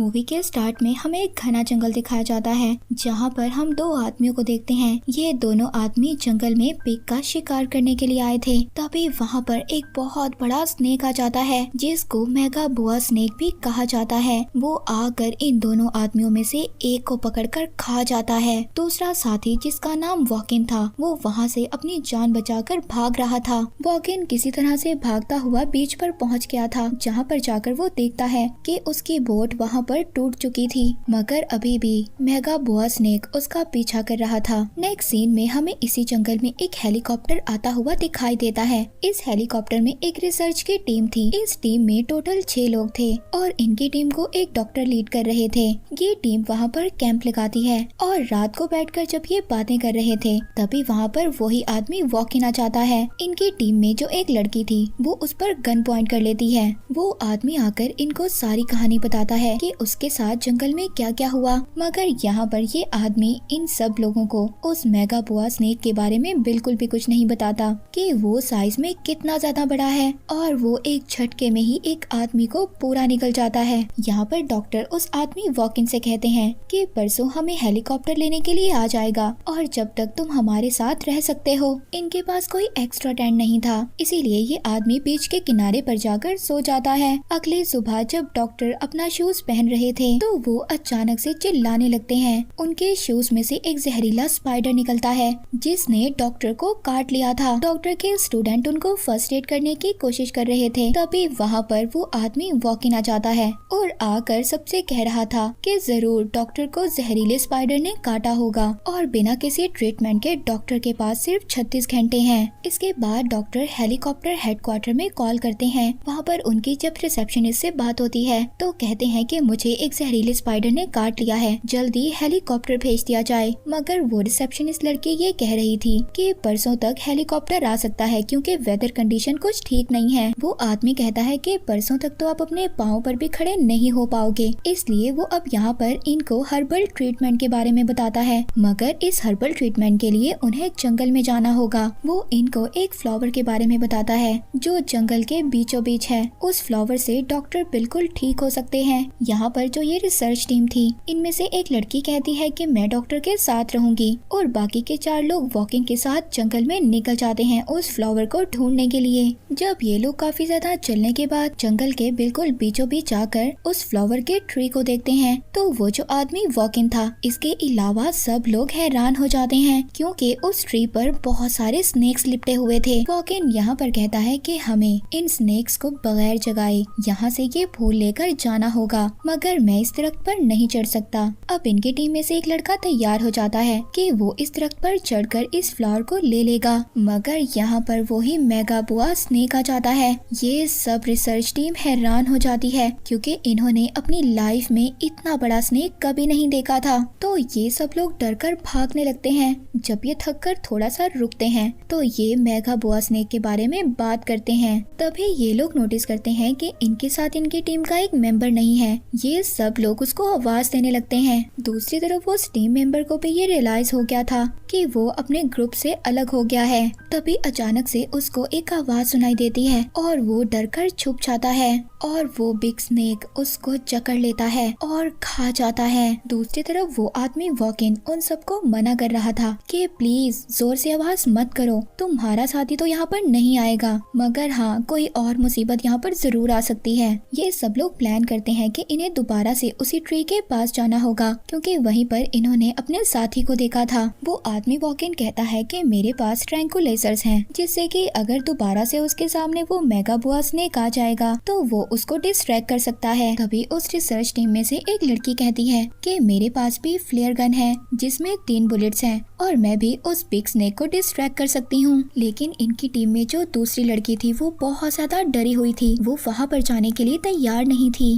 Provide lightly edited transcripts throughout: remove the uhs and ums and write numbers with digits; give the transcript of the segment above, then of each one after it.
Movie के start में हमें एक घना जंगल दिखाया जाता है जहाँ पर हम दो आदमियों को देखते हैं। ये दोनों आदमी जंगल में पिग का शिकार करने के लिए आए थे। तभी वहाँ पर एक बहुत बड़ा स्नेक आ जाता है जिसको मेगा बुआ स्नेक भी कहा जाता है। वो आकर इन दोनों आदमियों में से एक को पकड़कर खा जाता है। दूसरा साथी जिसका नाम वॉकिन था वो वहाँ से अपनी जान बचाकर भाग रहा था। वॉकिन किसी तरह से भागता हुआ बीच पर पहुँच गया था जहाँ पर जाकर वो देखता है कि उसकी बोट वहाँ पर टूट चुकी थी, मगर अभी भी मेगा बुआ स्नेक उसका पीछा कर रहा था। नेक्स्ट सीन में हमें इसी जंगल में एक हेलीकॉप्टर आता हुआ दिखाई देता है। इस हेलीकॉप्टर में एक रिसर्च की टीम थी। इस टीम में टोटल 6 लोग थे और इनकी टीम को एक डॉक्टर लीड कर रहे थे। ये टीम वहाँ पर कैंप लगाती है और रात को बैठकर जब ये बातें कर रहे थे तभी वहाँ पर वही आदमी वॉक इन आ जाता है। इनकी टीम में जो एक लड़की थी वो उस पर गन पॉइंट कर लेती है। वो आदमी आकर इनको सारी कहानी बताता है कि उसके साथ जंगल में क्या क्या हुआ, मगर यहाँ पर ये आदमी इन सब लोगों को उस मेगा बुआ स्नेक के बारे में बिल्कुल भी कुछ नहीं बताता कि वो साइज में कितना ज्यादा बड़ा है और वो एक झटके में ही एक आदमी को पूरा निकल जाता है। यहाँ पर डॉक्टर उस आदमी वॉकिन से कहते हैं कि परसों हमें हेलीकॉप्टर लेने के लिए आ जाएगा और जब तक तुम हमारे साथ रह सकते हो। इनके पास कोई एक्स्ट्रा टेंट नहीं था, इसीलिए ये आदमी बीच के किनारे पर जाकर सो जाता है। अगली सुबह जब डॉक्टर अपना शूज पहन रहे थे तो वो अचानक से चिल्लाने लगते हैं। उनके शूज में से एक जहरीला स्पाइडर निकलता है जिसने डॉक्टर को काट लिया था। डॉक्टर के स्टूडेंट उनको फर्स्ट एड करने की कोशिश कर रहे थे तभी वहाँ पर वो आदमी वॉक इन आ जाता है और आकर सबसे कह रहा था कि जरूर डॉक्टर को जहरीले स्पाइडर ने काटा होगा और बिना किसी ट्रीटमेंट के डॉक्टर के पास सिर्फ 36 घंटे हैं। इसके बाद डॉक्टर हेलीकॉप्टर हेडक्वार्टर में कॉल करते हैं। वहाँ पर उनकी जब रिसेप्शनिस्ट से बात होती है तो कहते हैं कि मुझे एक जहरीले स्पाइडर ने काट लिया है, जल्दी हेलीकॉप्टर भेज दिया जाए। मगर वो रिसेप्शनिस्ट लड़की ये कह रही थी कि परसों तक हेलीकॉप्टर आ सकता है क्योंकि वेदर कंडीशन कुछ ठीक नहीं है। वो आदमी कहता है कि परसों तक तो आप अपने पाँव पर भी खड़े नहीं हो पाओगे, इसलिए वो अब यहाँ पर इनको हर्बल ट्रीटमेंट के बारे में बताता है। मगर इस हर्बल ट्रीटमेंट के लिए उन्हें जंगल में जाना होगा। वो इनको एक फ्लावर के बारे में बताता है जो जंगल के बीचों बीच है। उस फ्लावर से डॉक्टर बिल्कुल ठीक हो सकते हैं। यहाँ पर जो ये रिसर्च टीम थी इनमें से एक लड़की कहती है कि मैं डॉक्टर के साथ रहूंगी और बाकी के 4 लोग वॉकिंग के साथ जंगल में निकल जाते हैं उस फ्लावर को ढूंढने के लिए। जब ये लोग काफी ज्यादा चलने के बाद जंगल के बिल्कुल बीचों बीच जाकर उस फ्लावर के ट्री को देखते हैं तो वो जो आदमी वॉकिंग था इसके अलावा सब लोग हैरान हो जाते हैं क्योंकि उस ट्री पर बहुत सारे स्नेक्स लिपटे हुए थे। वॉकिन यहाँ पर कहता है कि हमें इन स्नेक्स को बगैर जगाए यहाँ से ये फूल लेकर जाना होगा, मगर मैं इस दरख्त पर नहीं चढ़ सकता। अब इनकी टीम में से एक लड़का तैयार हो जाता है कि वो इस दरख्त पर चढ़कर इस फ्लावर को ले लेगा, मगर यहाँ पर वही मेगा बुआ स्नेक आ जाता है। ये सब रिसर्च टीम हैरान हो जाती है क्योंकि इन्होंने अपनी लाइफ में इतना बड़ा स्नेक कभी नहीं देखा था। तो ये सब लोग डरकर भागने लगते हैं। जब ये थककर थोड़ा सा रुकते हैं तो ये मेगा बुआ स्नेक के बारे में बात करते हैं। तभी ये लोग नोटिस करते हैं कि इनके साथ इनकी टीम का एक मेंबर नहीं है। ये सब लोग उसको आवाज देने लगते हैं। दूसरी तरफ उस टीम मेंबर को भी ये रियलाइज हो गया था कि वो अपने ग्रुप से अलग हो गया है। तभी अचानक से उसको एक आवाज सुनाई देती है और वो डरकर छुप जाता है और वो बिग स्नेक उसको जकड़ लेता है और खा जाता है। दूसरी तरफ वो आदमी वॉकिन उन सबको मना कर रहा था कि प्लीज जोर से आवाज मत करो, तुम्हारा साथी तो यहाँ पर नहीं आएगा, मगर हाँ कोई और मुसीबत यहाँ पर जरूर आ सकती है। ये सब लोग प्लान करते हैं कि इन्हें दोबारा से उसी ट्री के पास जाना होगा क्योंकि वहीं पर इन्होंने अपने साथी को देखा था। वो आदमी वॉकिन कहता है कि मेरे पास ट्रैंकुलाइजर्स हैं जिससे कि अगर दोबारा से उसके सामने वो मेगा बुआ स्नेक आ जाएगा तो वो उसको डिस्ट्रैक्ट कर सकता है। तभी उस रिसर्च टीम में से एक लड़की कहती है कि मेरे पास भी फ्लेयर गन है जिसमें 3 बुलेट्स हैं और मैं भी उस बिग स्नेक को डिस्ट्रैक्ट कर सकती हूँ। लेकिन इनकी टीम में जो दूसरी लड़की थी वो बहुत ज्यादा डरी हुई थी, वो वहाँ पर जाने के लिए तैयार नहीं थी।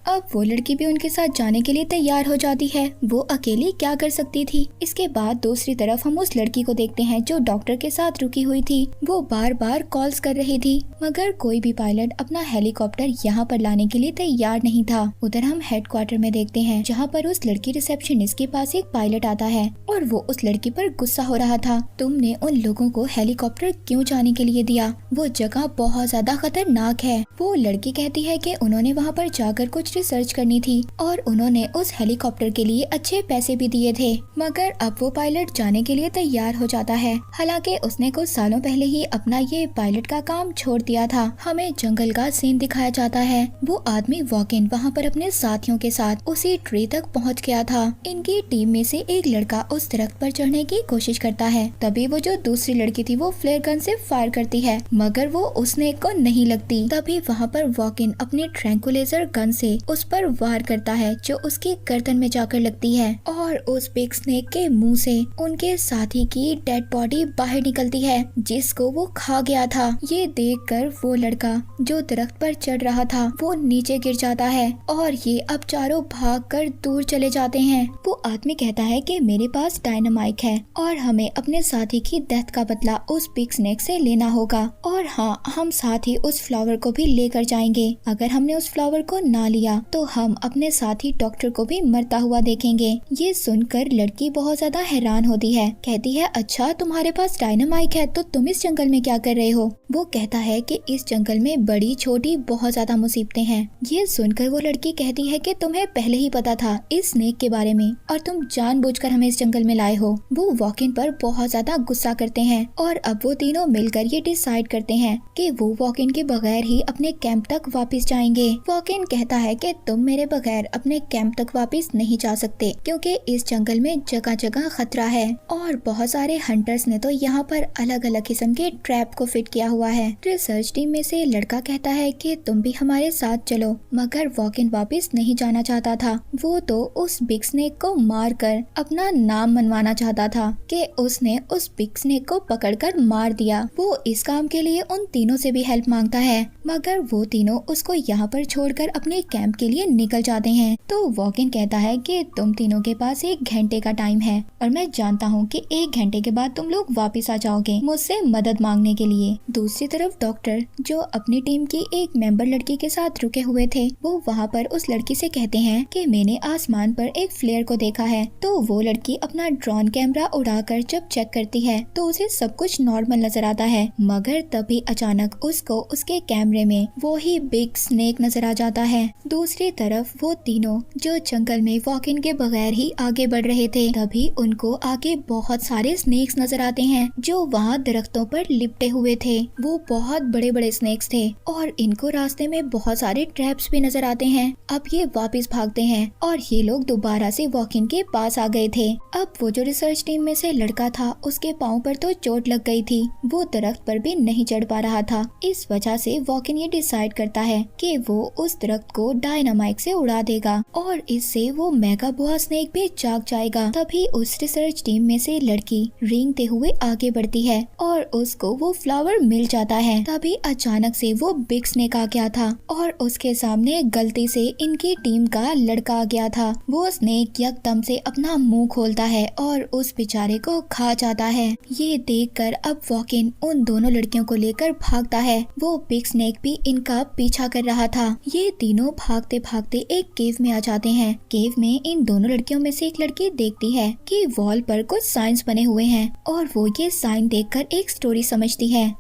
अब वो लड़की भी उनके साथ जाने के लिए तैयार हो जाती है। वो अकेली क्या कर सकती थी। इसके बाद दूसरी तरफ हम उस लड़की को देखते हैं जो डॉक्टर के साथ रुकी हुई थी। वो बार बार कॉल्स कर रही थी मगर कोई भी पायलट अपना हेलीकॉप्टर यहाँ पर लाने के लिए तैयार नहीं था। उधर हम हेडक्वार्टर में देखते हैं जहाँ पर उस लड़की रिसेप्शनिस्ट के पास एक पायलट आता है और वो उस लड़की पर गुस्सा हो रहा था। तुमने उन लोगों को हेलीकॉप्टर क्यों जाने के लिए दिया, वो जगह बहुत ज्यादा खतरनाक है। वो लड़की कहती है कि उन्होंने वहाँ पर जाकर कुछ रिसर्च करनी थी और उन्होंने उस हेलीकॉप्टर के लिए अच्छे पैसे भी दिए थे। मगर अब वो पायलट जाने के लिए तैयार हो जाता है, हालांकि उसने कुछ सालों पहले ही अपना ये पायलट का काम छोड़ दिया था। हमें जंगल का सीन दिखाया जाता है। वो आदमी वॉकिन वहाँ पर अपने साथियों के साथ उसी ट्री तक पहुँच गया था। इनकी टीम में से एक लड़का उस दरख्त पर चढ़ने की कोशिश करता है। तभी वो जो दूसरी लड़की थी वो फ्लेयर गन से फायर करती है, मगर वो उस स्नेक को नहीं लगती। तभी वहाँ पर वॉकिन अपने ट्रैंकुलाइजर गन से उस पर वार करता है, जो उसकी गर्दन में जाकर लगती है और उस बिग स्नेक के मुंह से उनके साथी की डेड बॉडी बाहर निकलती है, जिसको वो खा गया था। ये देखकर वो लड़का जो दरख्त पर चढ़ रहा था वो नीचे गिर जाता है और ये अब चारों भागकर दूर चले जाते हैं। वो आदमी कहता है कि मेरे पास डायनामाइट है और हमें अपने साथी की डेथ का बदला उस बिग स्नेक से लेना होगा, और हाँ, हम साथ ही उस फ्लावर को भी लेकर जाएंगे। अगर हमने उस फ्लावर को ना लिया तो हम अपने साथी डॉक्टर को भी मरता हुआ देखेंगे। ये सुनकर लड़की बहुत ज्यादा हैरान होती है। कहती है, अच्छा तुम्हारे पास डायनामाइट है तो तुम इस जंगल में क्या कर रहे हो? वो कहता है कि इस जंगल में बड़ी छोटी बहुत ज्यादा मुसीबतें हैं। ये सुनकर वो लड़की कहती है कि तुम्हें पहले ही पता था इस स्नेक के बारे में और तुम जानबूझकर हमें इस जंगल में लाए हो। वो वॉकिन पर बहुत ज्यादा गुस्सा करते हैं और अब वो तीनों मिलकर ये डिसाइड करते हैं कि वो वॉकिन के बगैर ही अपने कैंप तक वापस जाएंगे। वॉकिन कहता है कि तुम मेरे बगैर अपने कैंप तक वापस नहीं जा सकते, क्योंकि इस जंगल में जगह जगह खतरा है और बहुत सारे हंटर्स ने तो यहाँ पर अलग अलग किस्म के ट्रैप को फिट किया हुआ है। रिसर्च टीम में से लड़का कहता है कि तुम भी हमारे साथ चलो, मगर वॉकिन वापस नहीं जाना चाहता था। वो तो उस बिग स्नेक को मार कर अपना नाम मनवाना चाहता था कि उसने उस बिग स्नेक को पकड़कर मार दिया। वो इस काम के लिए उन तीनों से भी हेल्प मांगता है, मगर वो तीनों उसको यहाँ पर छोड़कर अपने कैंप के लिए निकल जाते हैं। तो वॉकिन कहता है कि तुम तीनों के पास 1 घंटे का टाइम है और मैं जानता हूँ कि 1 घंटे के बाद तुम लोग वापस आ जाओगे मुझसे मदद मांगने के लिए। दूसरी तरफ डॉक्टर, जो अपनी टीम की एक मेंबर लड़की के साथ रुके हुए थे, वो वहाँ पर उस लड़की से कहते हैं कि मैंने आसमान पर एक फ्लेयर को देखा है। तो वो लड़की अपना ड्रोन कैमरा उड़ाकर जब चेक करती है तो उसे सब कुछ नॉर्मल नजर आता है, मगर तभी अचानक उसको उसके कैमरे में वो ही बिग स्नेक नजर आ जाता है। दूसरी तरफ वो तीनों जो जंगल में वॉकिन के बगैर ही आगे बढ़ रहे थे, तभी उनको आगे बहुत सारे स्नेक्स नजर आते हैं जो वहाँ दरख्तों पर लिपटे हुए थे। वो बहुत बड़े बड़े स्नेक्स थे और इनको रास्ते में बहुत सारे ट्रैप्स भी नजर आते हैं। अब ये वापस भागते हैं और ये लोग दोबारा से वॉकिन के पास आ गए थे। अब वो जो रिसर्च टीम में से लड़का था उसके पाँव पर तो चोट लग गई थी, वो दरख्त पर भी नहीं चढ़ पा रहा था। इस वजह से वॉकिन ये डिसाइड करता है कि वो उस दरख्त को डायनामाइट से उड़ा देगा और इससे वो मेगा बोआ स्नेक भी जाग जाएगा। तभी उस रिसर्च टीम में से लड़की रेंगते हुए आगे बढ़ती है और उसको वो फ्लावर मिल जाता है। तभी अचानक से वो बिग स्नेक आ गया था और उसके सामने गलती से इनकी टीम का लड़का आ गया था। वो स्नेक एकदम से अपना मुंह खोलता है और उस बेचारे को खा जाता है। ये देखकर अब वॉकिन उन दोनों लड़कियों को लेकर भागता है। वो बिग स्नेक भी इनका पीछा कर रहा था। ये तीनों भागते भागते एक केव में आ जाते हैं। केव में इन दोनों लड़कियों में से एक लड़की देखती है कि वॉल पर कुछ साइंस बने हुए हैं और वो ये साइन देखकर एक स्टोरी समझती है।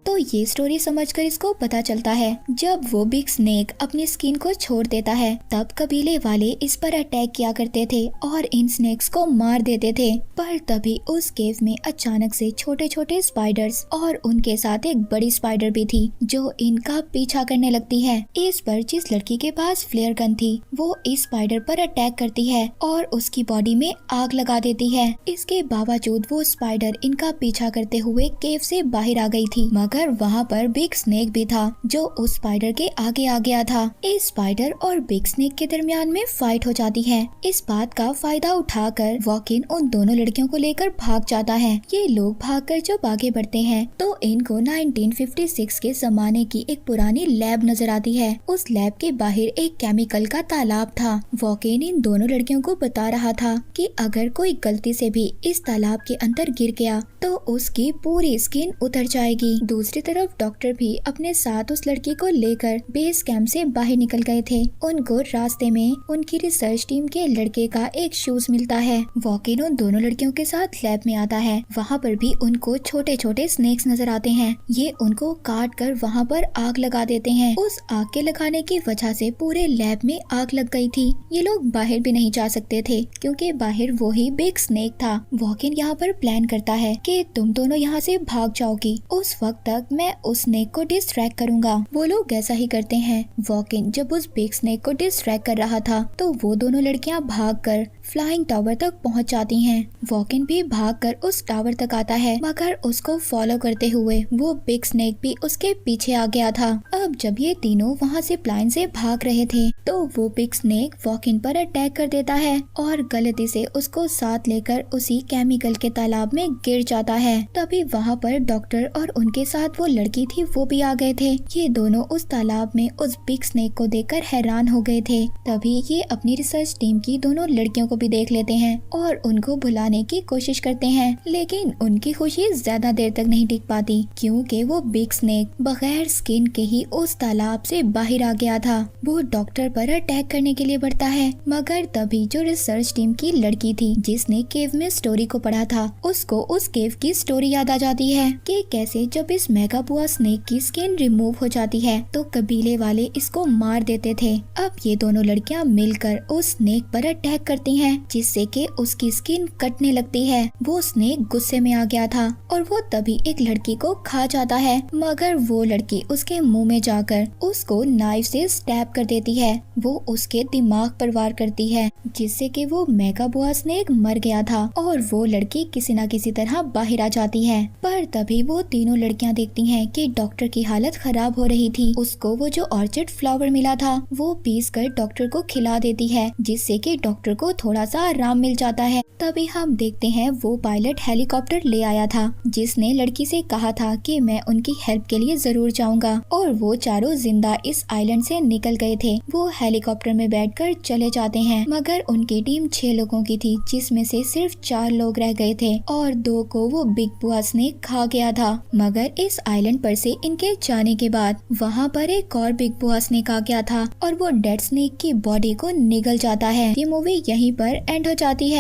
तो ये स्टोरी समझकर इसको पता चलता है जब वो बिग स्नेक अपनी स्किन को छोड़ देता है तब कबीले वाले इस पर अटैक किया करते थे और इन स्नेक्स को मार देते थे। पर तभी उस केव में अचानक से छोटे छोटे स्पाइडर्स और उनके साथ एक बड़ी स्पाइडर भी थी जो इनका पीछा करने लगती है। इस पर जिस लड़की के पास फ्लेयर गन थी वो इस स्पाइडर पर अटैक करती है और उसकी बॉडी में आग लगा देती है। इसके बावजूद वो स्पाइडर इनका पीछा करते हुए केव से बाहर आ गई थी, मगर वहाँ पर बिग स्नेक भी था जो उस स्पाइडर के आगे आ गया था। इस स्पाइडर और बिग स्नेक के दरमियान में फाइट हो जाती है। इस बात का फायदा उठाकर वॉकिन उन दोनों लड़कियों को लेकर भाग जाता है। ये लोग भागकर जब आगे बढ़ते हैं तो इनको 1956 के जमाने की एक पुरानी लैब नजर आती है। उस लैब के बाहर एक केमिकल का तालाब था। वॉकिन इन दोनों लड़कियों को बता रहा था कि अगर कोई गलती से भी इस तालाब के अंदर गिर गया तो उसकी पूरी स्किन उतर जाएगी। दूसरी तरफ डॉक्टर भी अपने साथ उस लड़की को लेकर बेस कैंप से बाहर निकल गए थे। उनको रास्ते में उनकी रिसर्च टीम के लड़के का एक शूज मिलता है। वॉकिन उन दोनों लड़कियों के साथ लैब में आता है। वहाँ पर भी उनको छोटे छोटे स्नेक्स नजर आते हैं। ये उनको काट कर वहाँ पर आग लगा देते हैं। उस आग के लगाने की वजह से पूरे लैब में आग लग गई थी। ये लोग बाहर भी नहीं जा सकते थे क्योंकि बाहर वो ही बिग स्नेक था। वॉकिन यहाँ पर प्लान करता है कि तुम दोनों यहाँ से भाग जाओगी, उस वक्त तक मैं उस स्नेक को डिस्ट्रैक्ट करूंगा। वो लोग ऐसा ही करते हैं। वॉकिन जब उस बिग स्नेक को डिस्ट्रैक्ट कर रहा था तो वो दोनों लड़कियां भागकर फ्लाइंग टावर तक पहुंच जाती हैं। वॉकिन भी भागकर उस टावर तक आता है, मगर उसको फॉलो करते हुए वो बिग स्नेक भी उसके पीछे आ गया था। अब जब ये तीनों वहाँ से प्लेन से भाग रहे थे तो वो बिग स्नेक वॉकिन पर अटैक कर देता है और गलती से उसको साथ लेकर उसी केमिकल के तालाब में गिर जाता है। तभी वहाँ पर डॉक्टर और उनके साथ वो लड़की थी वो भी आ गए थे। ये दोनों उस तालाब में उस बिग स्नेक को देखकर हैरान हो गए थे। तभी ये अपनी रिसर्च टीम की दोनों लड़कियों को भी देख लेते हैं और उनको भुलाने की कोशिश करते हैं, लेकिन उनकी खुशी ज्यादा देर तक नहीं टिक पाती क्योंकि वो बिग स्नेक बगैर स्किन के ही उस तालाब से बाहर आ गया था। वो डॉक्टर पर अटैक करने के लिए बढ़ता है, मगर तभी जो रिसर्च टीम की लड़की थी जिसने केव में स्टोरी को पढ़ा था, उसको उस केव की स्टोरी याद आ जाती है कि कैसे जब इस मेगाबुआ स्नेक की स्किन रिमूव हो जाती है तो कबीले वाले इसको मार देते थे। अब ये दोनों लड़कियां मिलकर उस स्नेक पर अटैक करती हैं, जिससे कि उसकी स्किन कटने लगती है। वो स्नेक गुस्से में आ गया था और वो तभी एक लड़की को खा जाता है, मगर वो लड़की उसके मुंह में जाकर उसको नाइफ से स्टैब कर देती है। वो उसके दिमाग पर वार करती है, जिससे कि वो मेगाबुआ स्नेक मर गया था और वो लड़की किसी न किसी तरह बाहर आ जाती है। पर तभी वो तीनों लड़कियां देखती हैं कि डॉक्टर की हालत खराब हो रही थी। उसको वो जो ऑर्चिड फ्लावर मिला था वो पीस कर डॉक्टर को खिला देती है, जिससे कि डॉक्टर को थोड़ा सा आराम मिल जाता है। तभी हम देखते हैं वो पायलट हेलीकॉप्टर ले आया था, जिसने लड़की से कहा था कि मैं उनकी हेल्प के लिए जरूर जाऊंगा, और वो चारों जिंदा इस आइलैंड से निकल गए थे। वो हेलीकॉप्टर में बैठकर चले जाते हैं, मगर उनकी टीम 6 लोगों की थी, जिसमें से सिर्फ 4 लोग रह गए थे और 2 को वो बिग बुआ स्नेक खा गया था। मगर इस आइलैंड पर से इनके जाने के बाद वहाँ पर एक और बिग बुआ स्नेक आ गया था और वो डेड स्नेक की बॉडी को निगल जाता है। ये मूवी यहीं पर एंड हो जाती है।